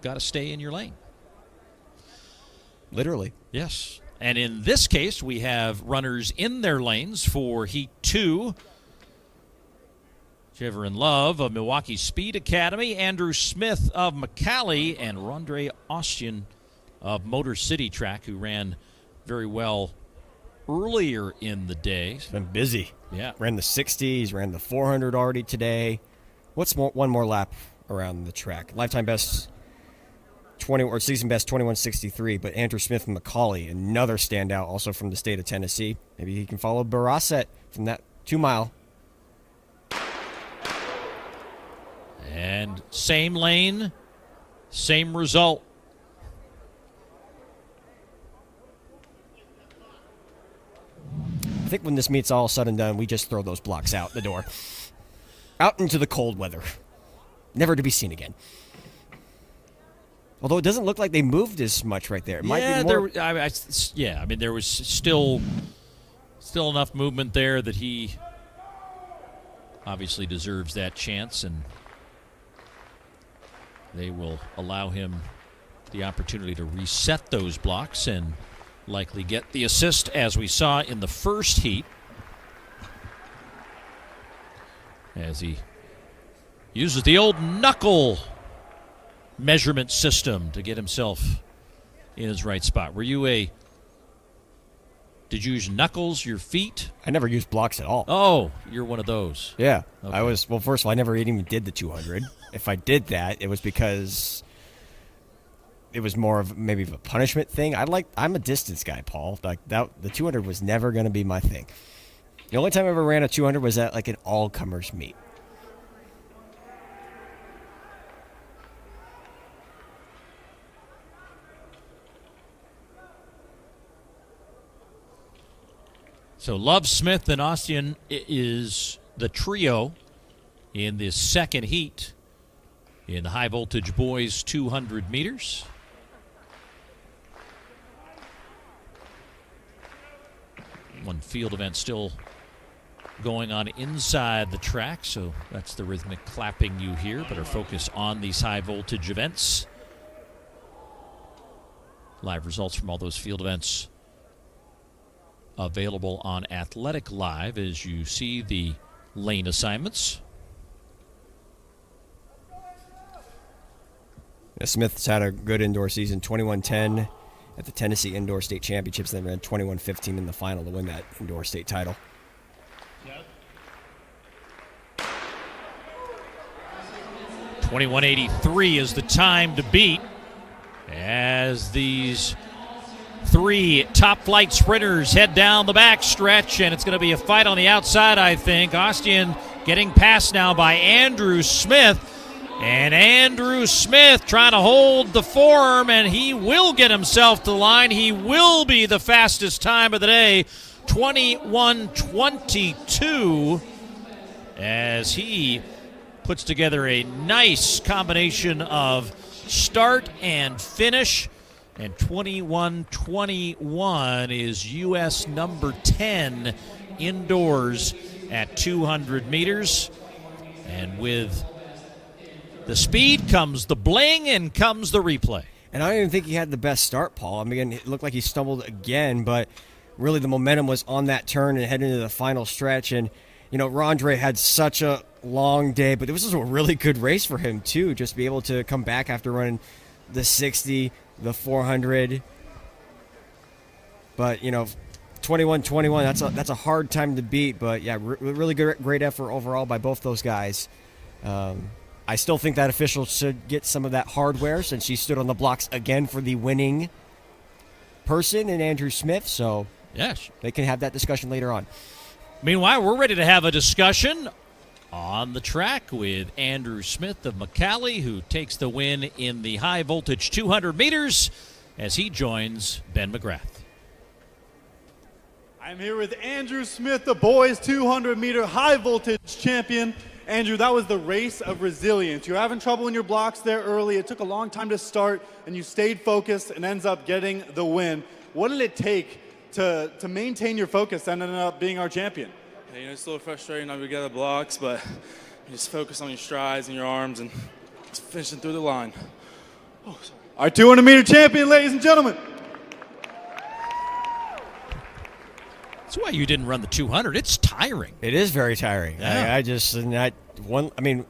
got to stay in your lane. Literally. Yes. And in this case, we have runners in their lanes for Heat 2. Jeverin Love of Milwaukee Speed Academy, Andrew Smith of McCallie, and Rondre Ostian of Motor City Track, who ran very well earlier in the day. He's been busy. Yeah. Ran the 60s, ran the 400 already today. What's one more lap around the track? Lifetime best 20 or season best 21:63, but Andrew Smith from McCallie, another standout also from the state of Tennessee. Maybe he can follow Barasset from that 2-mile. And same lane, same result. I think when this meet's all said and done, we just throw those blocks out the door. Out into the cold weather. Never to be seen again. Although it doesn't look like they moved as much right there. It might be more... I mean, there was still enough movement there that he obviously deserves that chance, and they will allow him the opportunity to reset those blocks and likely get the assist, as we saw in the first heat, as he uses the old knuckle measurement system to get himself in his right spot. Did you use knuckles, your feet? I never used blocks at all. Oh, you're one of those. Yeah. Okay. First of all, I never even did the 200. If I did that, it was because it was more of maybe of a punishment thing. I'm a distance guy, Paul. Like that, the 200 was never going to be my thing. The only time I ever ran a 200 was at like an all-comers meet. So Love, Smith, and Ostian is the trio in this second heat in the high voltage boys 200 meters. One field event still going on inside the track, so that's the rhythmic clapping you hear, but our focus on these high voltage events. Live results from all those field events available on Athletic Live as you see the lane assignments. Smith's had a good indoor season, 21-10 at the Tennessee Indoor State Championships, then ran 21-15 in the final to win that indoor state title. Yep. 21:83 is the time to beat as these three top flight sprinters head down the back stretch, and it's going to be a fight on the outside, I think. Ostian getting passed now by Andrew Smith. And Andrew Smith trying to hold the form, and he will get himself to the line. He will be the fastest time of the day, 21:22, as he puts together a nice combination of start and finish. And 21:21 is U.S. number 10 indoors at 200 meters. And with the speed comes the bling and comes the replay. And I don't even think he had the best start, Paul. I mean, it looked like he stumbled again, but really the momentum was on that turn and heading into the final stretch. And, you know, Rondre had such a long day, but this was a really good race for him, too, just to be able to come back after running the 60, the 400. But, you know, 21:21, that's a hard time to beat. But, yeah, really great effort overall by both those guys. I still think that official should get some of that hardware since she stood on the blocks again for the winning person in Andrew Smith. So yes, they can have that discussion later on. Meanwhile, we're ready to have a discussion on the track with Andrew Smith of McCallie, who takes the win in the high voltage 200 meters as he joins Ben McGrath. I'm here with Andrew Smith, the boys 200-meter high voltage champion. Andrew, that was the race of resilience. You're having trouble in your blocks there early. It took a long time to start, and you stayed focused and ends up getting the win. What did it take to maintain your focus and end up being our champion? Yeah, you know, it's a little frustrating not to get the blocks, but you just focus on your strides and your arms and just finishing through the line. Our 200-meter champion, ladies and gentlemen. That's why you didn't run the 200. It's tiring. It is very tiring. Yeah. I just, and that one, I mean,